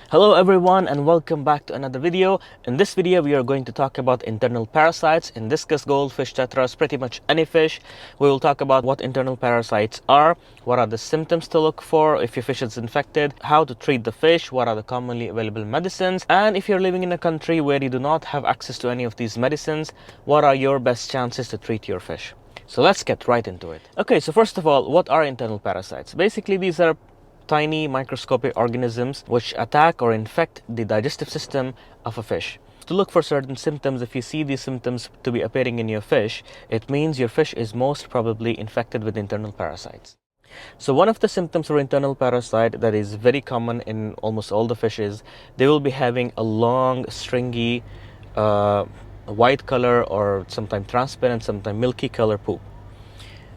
Hello everyone and welcome back to another video. In this video we are going to talk about internal parasites in Discus, goldfish, tetras, pretty much any fish. We will talk about what internal parasites are, what are the symptoms to look for if your fish is infected, how to treat the fish, what are the commonly available medicines, and if you're living in a country where you do not have access to any of these medicines, what are your best chances to treat your fish. So let's get right into it. Okay, so first of all, what are internal parasites? Basically, these are tiny microscopic organisms which attack or infect the digestive system of a fish. To look for certain symptoms, if you see these symptoms to be appearing in your fish, it means your fish is most probably infected with internal parasites. So one of the symptoms for internal parasite that is very common in almost all the fishes, they will be having a long, stringy, white color or sometimes transparent, sometimes milky color poop.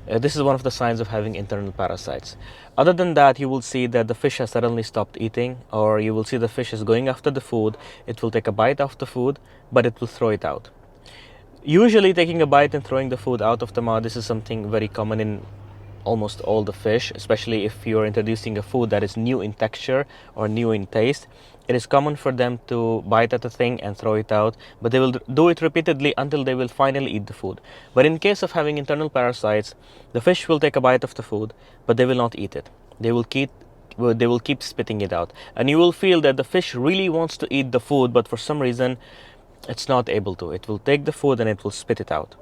This is one of the signs of having internal parasites. Other than that, you will see that the fish has suddenly stopped eating, or you will see the fish is going after the food. It will take a bite of the food, but it will throw it out. Usually taking a bite and throwing the food out of the mouth, this is something very common in almost all the fish, especially if you're introducing a food that is new in texture or new in taste. It is common for them to bite at a thing and throw it out, but they will do it repeatedly until they will finally eat the food. But in case of having internal parasites, the fish will take a bite of the food, but they will not eat it. They will keep spitting it out, and you will feel that the fish really wants to eat the food, but for some reason it's not able to. It will take the food and it will spit it out.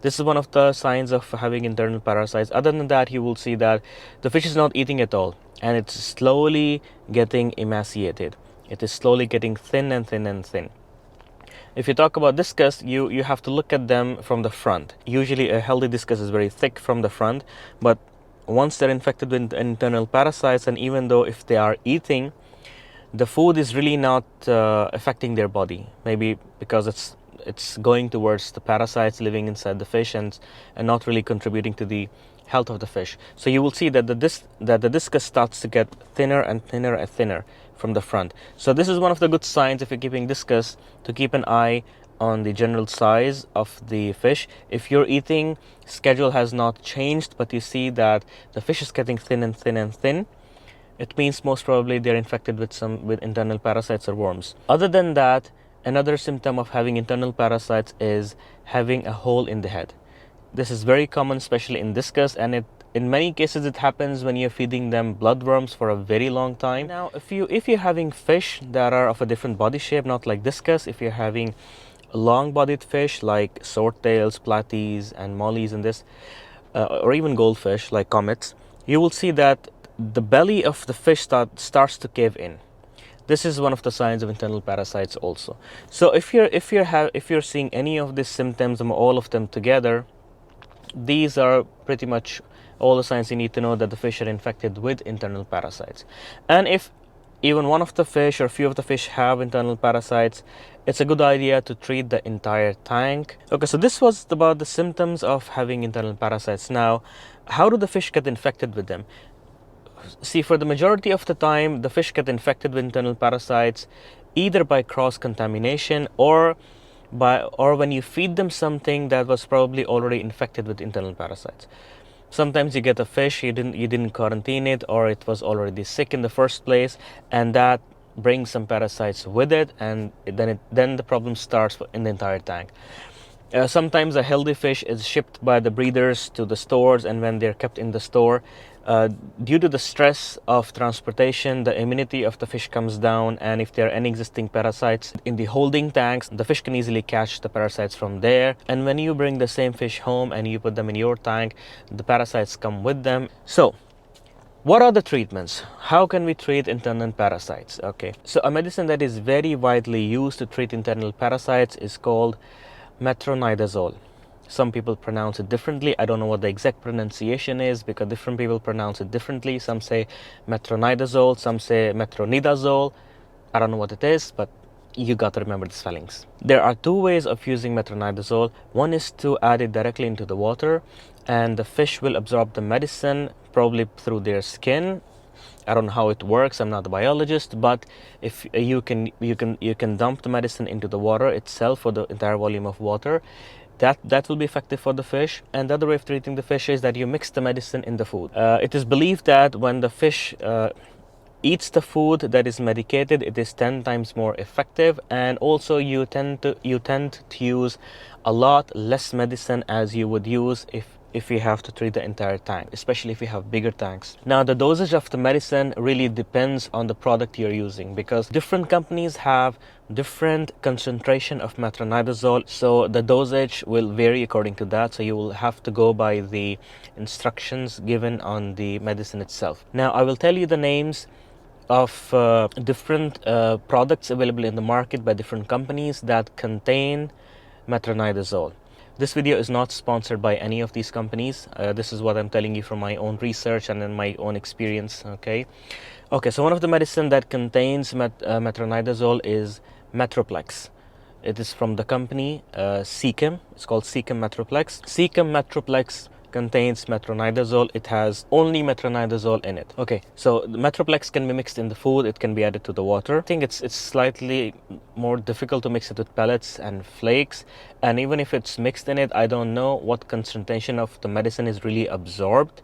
This is one of the signs of having internal parasites. Other than that, you will see that the fish is not eating at all, and it's slowly getting emaciated. It is slowly getting thin and thin and thin. If you talk about discus, you have to look at them from the front. Usually a healthy discus is very thick from the front, but once they're infected with internal parasites, and even though if they are eating, the food is really not affecting their body. Maybe because it's going towards the parasites living inside the fish and not really contributing to the health of the fish. So you will see that the discus starts to get thinner and thinner and thinner from the front. So this is one of the good signs if you're keeping discus, to keep an eye on the general size of the fish. If your eating schedule has not changed, but you see that the fish is getting thin and thin and thin, it means most probably they're infected with internal parasites or worms. Other than that, another symptom of having internal parasites is having a hole in the head. This is very common, especially in discus, and in many cases it happens when you're feeding them bloodworms for a very long time. Now, if you're having fish that are of a different body shape, not like discus, if you're having long-bodied fish like swordtails, platies, and mollies, and this, or even goldfish like comets, you will see that the belly of the fish starts to cave in. This is one of the signs of internal parasites also. So if you're seeing any of these symptoms, all of them together, these are pretty much all the signs you need to know that the fish are infected with internal parasites. And if even one of the fish or a few of the fish have internal parasites, it's a good idea to treat the entire tank. Okay, so this was about the symptoms of having internal parasites. Now, how do the fish get infected with them? See, for the majority of the time, the fish get infected with internal parasites either by cross-contamination or when you feed them something that was probably already infected with internal parasites. Sometimes you get a fish, you didn't quarantine it, or it was already sick in the first place, and that brings some parasites with it, and then the problem starts in the entire tank. Sometimes a healthy fish is shipped by the breeders to the stores, and when they're kept in the store, due to the stress of transportation, the immunity of the fish comes down, and if there are any existing parasites in the holding tanks, the fish can easily catch the parasites from there. And when you bring the same fish home and you put them in your tank, the parasites come with them. So, what are the treatments? How can we treat internal parasites? Okay, so a medicine that is very widely used to treat internal parasites is called metronidazole. Some people pronounce it differently. I don't know what the exact pronunciation is because different people pronounce it differently. Some say metronidazole, some say metronidazole. I don't know what it is, but you got to remember the spellings. There are two ways of using metronidazole. One is to add it directly into the water, and the fish will absorb the medicine probably through their skin. I don't know how it works. I'm not a biologist, but if you can dump the medicine into the water itself for the entire volume of water, that will be effective for the fish. And the other way of treating the fish is that you mix the medicine in the food. It is believed that when the fish eats the food that is medicated, it is 10 times more effective, and also you tend to use a lot less medicine as you would use if you have to treat the entire tank, especially if you have bigger tanks. Now, the dosage of the medicine really depends on the product you're using, because different companies have different concentration of metronidazole, so the dosage will vary according to that. So you will have to go by the instructions given on the medicine itself. Now, I will tell you the names of different products available in the market by different companies that contain metronidazole. This video is not sponsored by any of these companies. This is what I'm telling you from my own research and in my own experience. Okay, so one of the medicine that contains metronidazole is Metroplex. It is from the company Seachem. It's called Seachem Metroplex. Seachem Metroplex contains metronidazole. It has only metronidazole in it. Okay, so the Metroplex can be mixed in the food. It can be added to the water. I think it's slightly more difficult to mix it with pellets and flakes. And even if it's mixed in it, I don't know what concentration of the medicine is really absorbed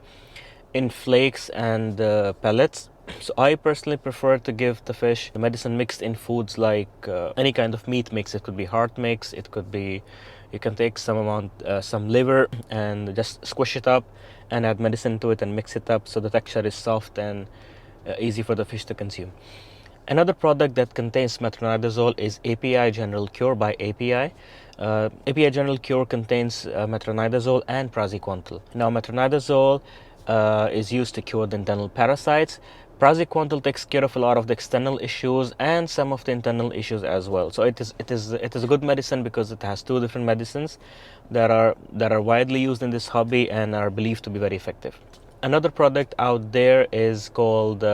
in flakes and pellets. So I personally prefer to give the fish the medicine mixed in foods like any kind of meat mix. It could be heart mix, it could be, you can take some amount, some liver and just squish it up and add medicine to it and mix it up so the texture is soft and easy for the fish to consume. Another product that contains metronidazole is API General Cure by API. API General Cure contains metronidazole and praziquantel. Now, metronidazole is used to cure the internal parasites. Praziquantel takes care of a lot of the external issues and some of the internal issues as well. So it is a good medicine because it has two different medicines that are widely used in this hobby and are believed to be very effective. Another product out there is called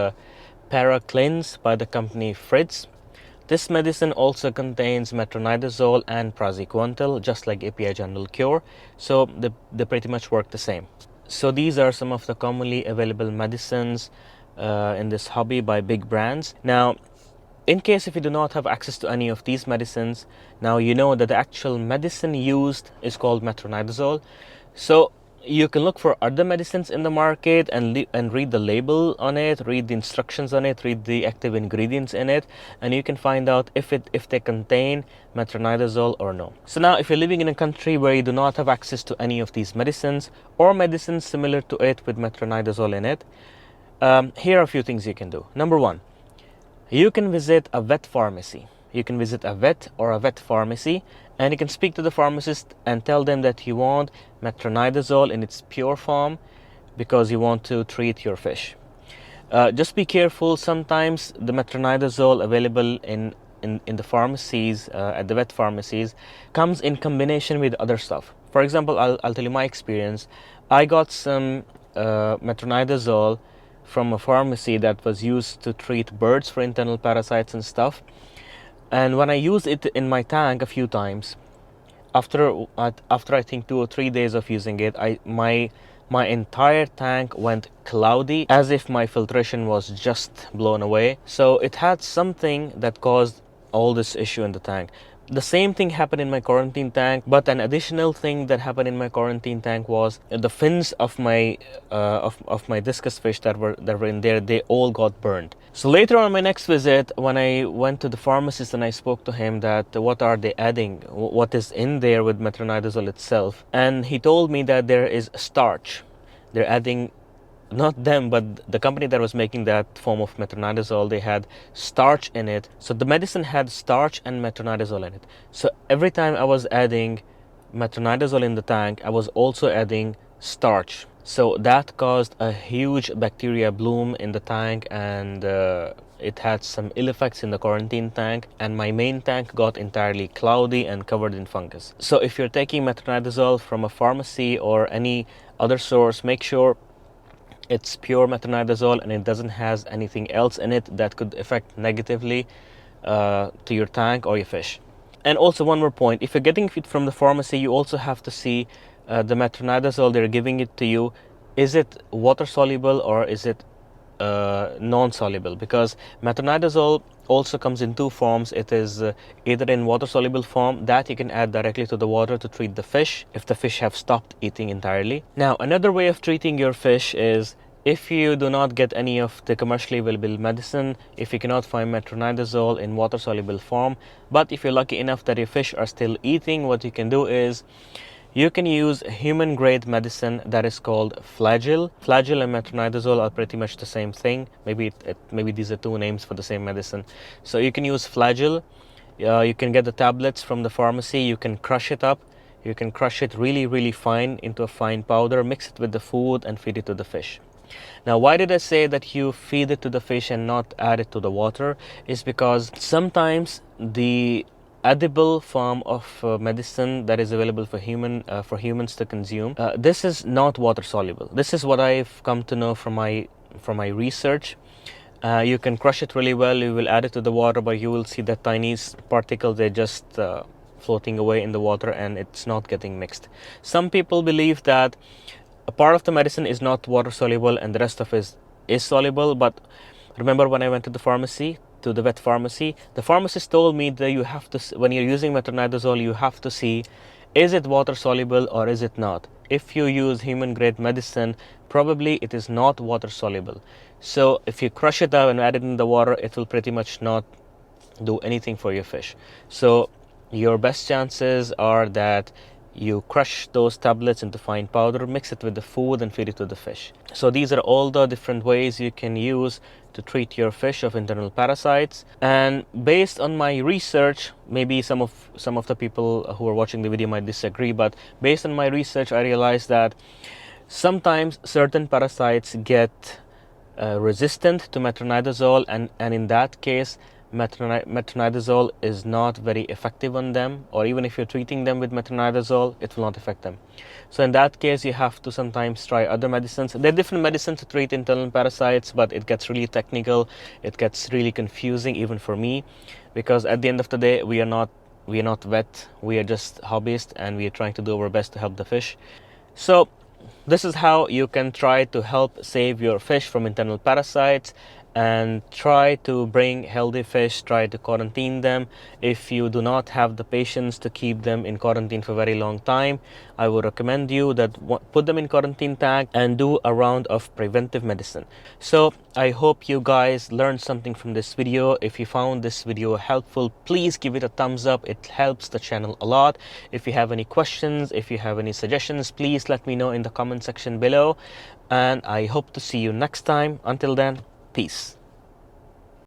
Paraclins by the company Fritz. This medicine also contains metronidazole and praziquantel, just like API General Cure. So they pretty much work the same. So these are some of the commonly available medicines in this hobby by big brands. Now, in case if you do not have access to any of these medicines, now you know that the actual medicine used is called metronidazole. So you can look for other medicines in the market and read the label on it, read the instructions on it, read the active ingredients in it, and you can find out if they contain metronidazole or no. So now, if you're living in a country where you do not have access to any of these medicines or medicines similar to it with metronidazole in it, here are a few things you can do. Number one, you can visit a vet pharmacy. You can visit a vet or a vet pharmacy, and you can speak to the pharmacist and tell them that you want metronidazole in its pure form because you want to treat your fish. Just be careful. Sometimes the metronidazole available in the pharmacies, at the vet pharmacies, comes in combination with other stuff. For example, I'll tell you my experience. I got some metronidazole from a pharmacy that was used to treat birds for internal parasites and stuff. And when I used it in my tank a few times, after I think 2 or 3 days of using it, my entire tank went cloudy, as if my filtration was just blown away. So it had something that caused all this issue in the tank. The same thing happened in my quarantine tank, but an additional thing that happened in my quarantine tank was the fins of my discus fish that were in there, they all got burned. So later on my next visit, when I went to the pharmacist and I spoke to him that what are they adding, what is in there with metronidazole itself, and he told me that there is starch. They're adding, not them, but the company that was making that form of metronidazole, they had starch in it. So the medicine had starch and metronidazole in it. So every time I was adding metronidazole in the tank, I was also adding starch. So that caused a huge bacteria bloom in the tank, and it had some ill effects in the quarantine tank, and my main tank got entirely cloudy and covered in fungus. So if you're taking metronidazole from a pharmacy or any other source, make sure it's pure metronidazole and it doesn't has anything else in it that could affect negatively to your tank or your fish. And also one more point, if you're getting it from the pharmacy, you also have to see the metronidazole they're giving it to you, is it water soluble or is it non-soluble? Because metronidazole also comes in two forms. It is either in water soluble form that you can add directly to the water to treat the fish if the fish have stopped eating entirely. Now, another way of treating your fish is If you do not get any of the commercially available medicine, if you cannot find metronidazole in water-soluble form, but if you're lucky enough that your fish are still eating, what you can do is you can use human-grade medicine that is called Flagyl. Flagyl and metronidazole are pretty much the same thing. Maybe these are two names for the same medicine. So you can use Flagyl. You can get the tablets from the pharmacy. You can crush it up. You can crush it really, really fine into a fine powder, mix it with the food and feed it to the fish. Now, why did I say that you feed it to the fish and not add it to the water? Is because sometimes the edible form of medicine that is available for humans to consume, this is not water soluble. This is what I've come to know from my research. You can crush it really well. You will add it to the water, but you will see that tiny particles, they're just floating away in the water and it's not getting mixed. Some people believe that a part of the medicine is not water soluble and the rest of it is soluble. But remember, when I went to the pharmacy, to the vet pharmacy, the pharmacist told me that you have to, when you're using metronidazole, you have to see, is it water soluble or is it not? If you use human grade medicine, probably it is not water soluble. So if you crush it up and add it in the water, it will pretty much not do anything for your fish. So your best chances are that you crush those tablets into fine powder, mix it with the food and feed it to the fish. So these are all the different ways you can use to treat your fish of internal parasites. And based on my research, maybe some of the people who are watching the video might disagree, but based on my research, I realized that sometimes certain parasites get resistant to metronidazole, and in that case metronidazole is not very effective on them, or even if you're treating them with metronidazole, it will not affect them. So in that case, you have to sometimes try other medicines. There are different medicines to treat internal parasites, but it gets really technical. It gets really confusing even for me, because at the end of the day, we are not vet, we are just hobbyists, and we are trying to do our best to help the fish. So this is how you can try to help save your fish from internal parasites, and try to bring healthy fish, try to quarantine them. If you do not have the patience to keep them in quarantine for a very long time, I would recommend you that put them in quarantine tag and do a round of preventive medicine. So I hope you guys learned something from this video. If you found this video helpful, please give it a thumbs up. It helps the channel a lot. If you have any questions, if you have any suggestions, please let me know in the comment section below, and I hope to see you next time. Until then, peace.